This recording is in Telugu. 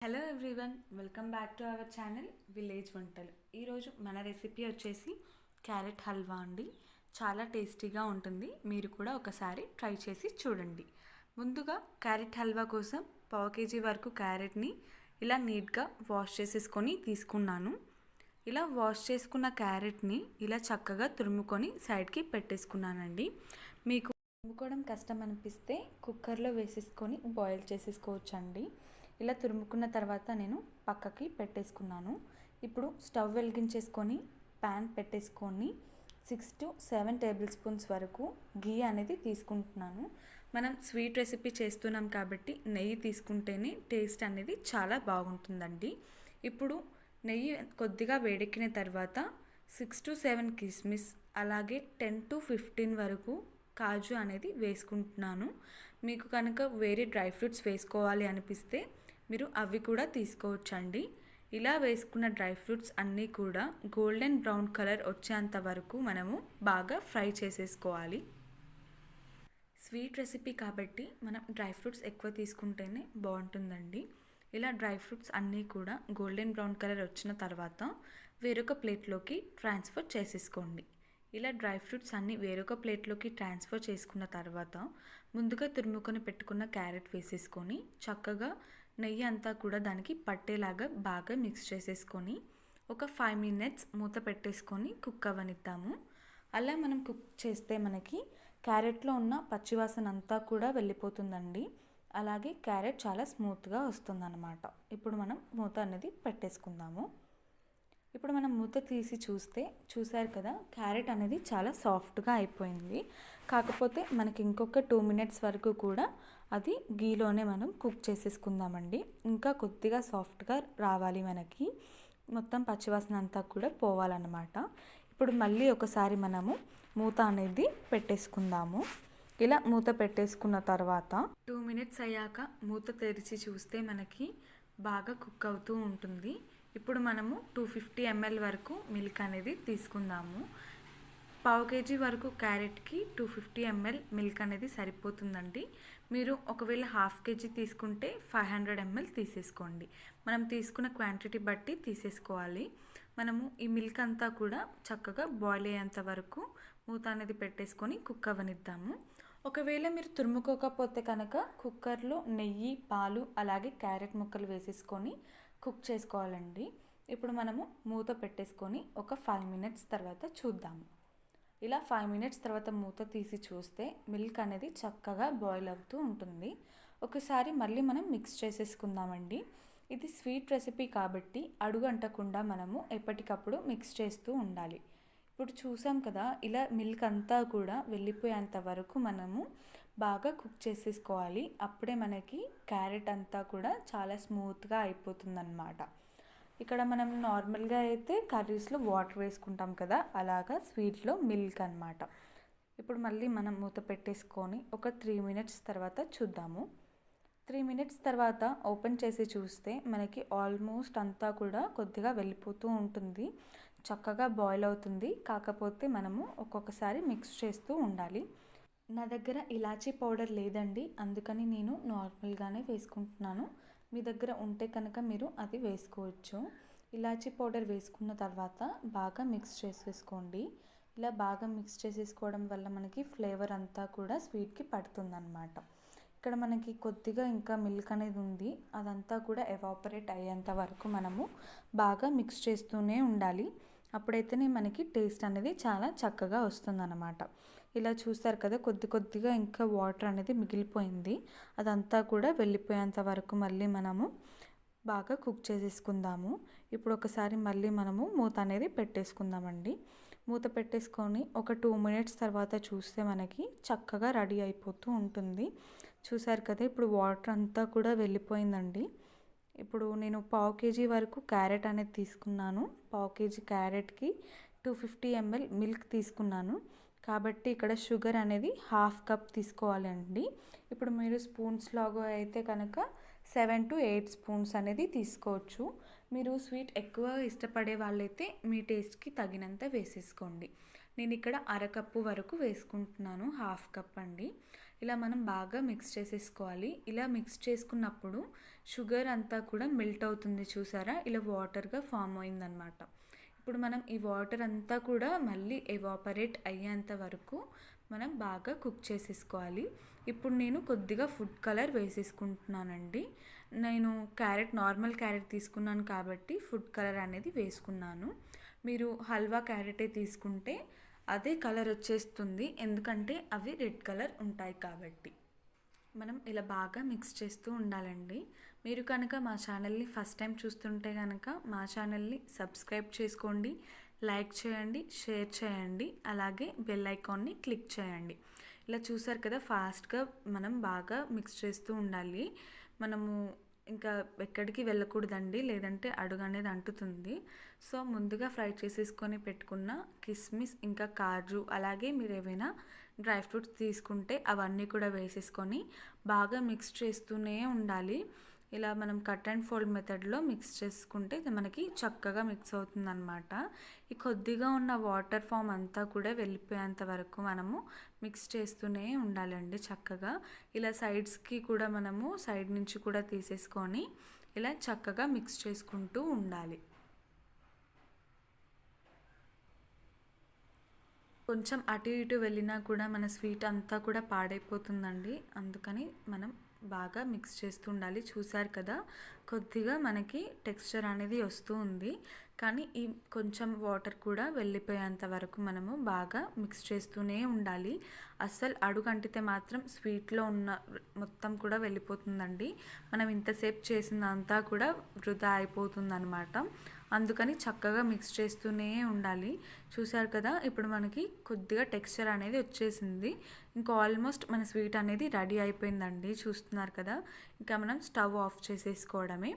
Hello everyone, welcome back to our channel village వంటలు. ఈరోజు మన రెసిపీ వచ్చేసి క్యారెట్ హల్వా అండి. చాలా టేస్టీగా ఉంటుంది. మీరు కూడా ఒకసారి ట్రై చేసి చూడండి. ముందుగా క్యారెట్ హల్వా కోసం 1/2 kg వరకు క్యారెట్ని ఇలా నీట్గా వాష్ చేసేసుకొని తీసుకున్నాను. ఇలా వాష్ చేసుకున్న క్యారెట్ని ఇలా చక్కగా తురుముకొని సైడ్కి పెట్టేసుకున్నానండి. మీకు తురుముకోవడం కష్టం అనిపిస్తే కుక్కర్లో వేసేసుకొని బాయిల్ చేసేసుకోవచ్చండి. ఇలా తురుముకున్న తర్వాత నేను పక్కకి పెట్టేసుకున్నాను. ఇప్పుడు స్టవ్ వెలిగించేసుకొని ప్యాన్ పెట్టేసుకొని 6 to 7 టేబుల్ స్పూన్స్ వరకు గీ అనేది తీసుకుంటున్నాను. మనం స్వీట్ రెసిపీ చేస్తున్నాం కాబట్టి నెయ్యి తీసుకుంటేనే టేస్ట్ అనేది చాలా బాగుంటుందండి. ఇప్పుడు నెయ్యి కొద్దిగా వేడెక్కిన తర్వాత 6 to 7 కిస్మిస్, అలాగే 10 to 15 వరకు కాజు అనేది వేసుకుంటున్నాను. మీకు కనుక వేరే డ్రై ఫ్రూట్స్ వేసుకోవాలి అనిపిస్తే మీరు అవి కూడా తీసుకోవచ్చండి. ఇలా వేసుకున్న డ్రై ఫ్రూట్స్ అన్నీ కూడా గోల్డెన్ బ్రౌన్ కలర్ వచ్చేంత వరకు మనము బాగా ఫ్రై చేసేసుకోవాలి. స్వీట్ రెసిపీ కాబట్టి మనం డ్రై ఫ్రూట్స్ ఎక్కువ తీసుకుంటేనే బాగుంటుందండి. ఇలా డ్రై ఫ్రూట్స్ అన్నీ కూడా గోల్డెన్ బ్రౌన్ కలర్ వచ్చిన తర్వాత వేరొక ప్లేట్లోకి ట్రాన్స్ఫర్ చేసేసుకోండి. ఇలా డ్రై ఫ్రూట్స్ అన్నీ వేరొక ప్లేట్లోకి ట్రాన్స్ఫర్ చేసుకున్న తర్వాత ముందుగా తురుముకొని పెట్టుకున్న క్యారెట్ వేసేసుకొని చక్కగా నెయ్యి అంతా కూడా దానికి పట్టేలాగా బాగా మిక్స్ చేసేసుకొని ఒక 5 minutes మూత పెట్టేసుకొని కుక్ అవ్వనిద్దాము. అలా మనం కుక్ చేస్తే మనకి క్యారెట్లో ఉన్న పచ్చివాసన అంతా కూడా వెళ్ళిపోతుందండి. అలాగే క్యారెట్ చాలా స్మూత్గా వస్తుందన్నమాట. ఇప్పుడు మనం మూత అనేది పెట్టేసుకుందాము. ఇప్పుడు మనం మూత తీసి చూసారు కదా, క్యారెట్ అనేది చాలా సాఫ్ట్గా అయిపోయింది. కాకపోతే మనకి ఇంకొక 2 minutes వరకు కూడా అది గీలోనే మనం కుక్ చేసేసుకుందామండి. ఇంకా కొద్దిగా సాఫ్ట్గా రావాలి, మనకి మొత్తం పచ్చివాసన అంతా కూడా పోవాలన్నమాట. ఇప్పుడు మళ్ళీ ఒకసారి మనము మూత అనేది పెట్టేసుకుందాము. ఇలా మూత పెట్టేసుకున్న తర్వాత 2 minutes అయ్యాక మూత తెరిచి చూస్తే మనకి బాగా కుక్ అవుతూ ఉంటుంది. ఇప్పుడు మనము 250 ml వరకు మిల్క్ అనేది తీసుకుందాము. 1/2 kg వరకు క్యారెట్కి 250 ml మిల్క్ అనేది సరిపోతుందండి. మీరు ఒకవేళ 1/2 kg తీసుకుంటే 500 ml తీసేసుకోండి. మనం తీసుకున్న క్వాంటిటీ బట్టి తీసేసుకోవాలి. మనము ఈ మిల్క్ అంతా కూడా చక్కగా బాయిల్ అయ్యేంత వరకు మూత అనేది పెట్టేసుకొని కుక్ అవ్వనిద్దాము. ఒకవేళ మీరు తురుముకోకపోతే కనుక కుక్కర్లో నెయ్యి, పాలు, అలాగే క్యారెట్ ముక్కలు వేసేసుకొని కుక్ చేసుకోవాలండి. ఇప్పుడు మనము మూత పెట్టేసుకొని ఒక 5 minutes తర్వాత చూద్దాము. ఇలా 5 minutes తర్వాత మూత తీసి చూస్తే మిల్క్ అనేది చక్కగా బాయిల్ అవుతూ ఉంటుంది. ఒకసారి మళ్ళీ మనం మిక్స్ చేసేసుకుందామండి. ఇది స్వీట్ రెసిపీ కాబట్టి అడుగు అంటకుండా మనము ఎప్పటికప్పుడు మిక్స్ చేస్తూ ఉండాలి. ఇప్పుడు చూసాం కదా, ఇలా మిల్క్ అంతా కూడా వెళ్ళిపోయేంత వరకు మనము బాగా కుక్ చేసేసుకోవాలి. అప్పుడే మనకి క్యారెట్ అంతా కూడా చాలా స్మూత్గా అయిపోతుందన్నమాట. ఇక్కడ మనం నార్మల్గా అయితే కర్రీస్లో వాటర్ వేసుకుంటాం కదా, అలాగా స్వీట్లో మిల్క్ అన్నమాట. ఇప్పుడు మళ్ళీ మనం మూత పెట్టేసుకొని ఒక 3 minutes తర్వాత చూద్దాము. 3 minutes తర్వాత ఓపెన్ చేసి చూస్తే మనకి ఆల్మోస్ట్ అంతా కూడా కొద్దిగా వెళ్ళిపోతూ ఉంటుంది. చక్కగా బాయిల్ అవుతుంది. కాకపోతే మనము ఒక్కొక్కసారి మిక్స్ చేస్తూ ఉండాలి. నా దగ్గర ఇలాచీ పౌడర్ లేదండి, అందుకని నేను నార్మల్గానే వేసుకుంటున్నాను. మీ దగ్గర ఉంటే కనుక మీరు అది వేసుకోవచ్చు. ఇలాచీ పౌడర్ వేసుకున్న తర్వాత బాగా మిక్స్ చేసేసుకోండి. ఇలా బాగా మిక్స్ చేసేసుకోవడం వల్ల మనకి ఫ్లేవర్ అంతా కూడా స్వీట్కి పడుతుందన్నమాట. ఇక్కడ మనకి కొద్దిగా ఇంకా మిల్క్ అనేది ఉంది, అదంతా కూడా ఎవాపరేట్ అయ్యేంత వరకు మనము బాగా మిక్స్ చేస్తూనే ఉండాలి. అప్పుడైతేనే మనకి టేస్ట్ అనేది చాలా చక్కగా వస్తుందన్నమాట. ఇలా చూస్తారు కదా, కొద్దిగా ఇంకా వాటర్ అనేది మిగిలిపోయింది. అదంతా కూడా వెళ్ళిపోయేంత వరకు మళ్ళీ మనము బాగా కుక్ చేసేసుకుందాము. ఇప్పుడు ఒకసారి మళ్ళీ మనము మూత అనేది పెట్టేసుకుందామండి. మూత పెట్టేసుకొని ఒక 2 minutes తర్వాత చూస్తే మనకి చక్కగా రెడీ అయిపోతూ ఉంటుంది. చూసారు కదా, ఇప్పుడు వాటర్ అంతా కూడా వెళ్ళిపోయిందండి. ఇప్పుడు నేను 1/2 kg వరకు క్యారెట్ అనేది తీసుకున్నాను. 1/2 kg క్యారెట్కి 250 ml మిల్క్ తీసుకున్నాను. కాబట్టి ఇక్కడ షుగర్ అనేది 1/2 cup తీసుకోవాలండి. ఇప్పుడు మీరు స్పూన్స్ లాగా అయితే కనుక 7 to 8 స్పూన్స్ అనేది తీసుకోవచ్చు. మీరు స్వీట్ ఎక్కువ ఇష్టపడే వాళ్ళైతే మీ టేస్ట్కి తగినంత వేసేసుకోండి. నేను ఇక్కడ 1/2 cup వరకు వేసుకుంటున్నాను, 1/2 cup అండి. ఇలా మనం బాగా మిక్స్ చేసేసుకోవాలి. ఇలా మిక్స్ చేసుకున్నప్పుడు షుగర్ అంతా కూడా మెల్ట్ అవుతుంది చూసారా, ఇలా వాటర్గా ఫామ్ అయిందనమాట. ఇప్పుడు మనం ఈ వాటర్ అంతా కూడా మళ్ళీ ఎవాపరేట్ అయ్యేంత వరకు మనం బాగా కుక్ చేసేసుకోవాలి. ఇప్పుడు నేను కొద్దిగా ఫుడ్ కలర్ వేసేసుకుంటున్నానండి. నేను నార్మల్ క్యారెట్ తీసుకున్నాను కాబట్టి ఫుడ్ కలర్ అనేది వేసుకున్నాను. మీరు హల్వా క్యారెటే తీసుకుంటే అదే కలర్ వచ్చేస్తుంది, ఎందుకంటే అవి రెడ్ కలర్ ఉంటాయి కాబట్టి. మనం ఇలా బాగా మిక్స్ చేస్తూ ఉండాలండి. మీరు కనుక మా ఛానల్ని ఫస్ట్ టైం చూస్తుంటే కనుక మా ఛానల్ని సబ్స్క్రైబ్ చేసుకోండి, లైక్ చేయండి, షేర్ చేయండి, అలాగే బెల్ ఐకాన్ని క్లిక్ చేయండి. ఇలా చూసారు కదా, ఫాస్ట్గా మనం బాగా మిక్స్ చేస్తూ ఉండాలి. మనము ఇంకా ఎక్కడికి వెళ్ళకూడదండి, లేదంటే అడుగు అనేది అంటుతుంది. సో ముందుగా ఫ్రై చేసేసుకొని పెట్టుకున్న కిస్మిస్ ఇంకా కాజు, అలాగే మీరు ఏవైనా డ్రై ఫ్రూట్స్ తీసుకుంటే అవన్నీ కూడా వేసేసుకొని బాగా మిక్స్ చేస్తూనే ఉండాలి. ఇలా మనం కట్ అండ్ ఫోల్డ్ మెథడ్లో మిక్స్ చేసుకుంటే మనకి చక్కగా మిక్స్ అవుతుందన్నమాట. ఈ కొద్దిగా ఉన్న వాటర్ ఫామ్ అంతా కూడా వెళ్ళిపోయేంత వరకు మనము మిక్స్ చేస్తూనే ఉండాలండి చక్కగా. ఇలా సైడ్స్కి కూడా మనము సైడ్ నుంచి కూడా తీసేసుకొని ఇలా చక్కగా మిక్స్ చేసుకుంటూ ఉండాలి. కొంచెం అటు ఇటు వెళ్ళినా కూడా మన స్వీట్ అంతా కూడా పాడైపోతుందండి. అందుకని మనం బాగా మిక్స్ చేస్తూ ఉండాలి. చూసారు కదా, కొద్దిగా మనకి టెక్స్చర్ అనేది వస్తూ ఉంది, కానీ ఈ కొంచెం వాటర్ కూడా వెళ్ళిపోయేంత వరకు మనము బాగా మిక్స్ చేస్తూనే ఉండాలి. అస్సలు అడుగంటితే మాత్రం స్వీట్లో ఉన్న మొత్తం కూడా వెళ్ళిపోతుందండి. మనం ఇంతసేపు చేసిందంతా కూడా వృధా అయిపోతుందన్నమాట. అందుకని చక్కగా మిక్స్ చేస్తూనే ఉండాలి. చూసారు కదా, ఇప్పుడు మనకి కొద్దిగా టెక్స్చర్ అనేది వచ్చేసింది. ఇంకా ఆల్మోస్ట్ మన స్వీట్ అనేది రెడీ అయిపోయిందండి. చూస్తున్నారు కదా, ఇంకా మనం స్టవ్ ఆఫ్ చేసేసుకోవడమే.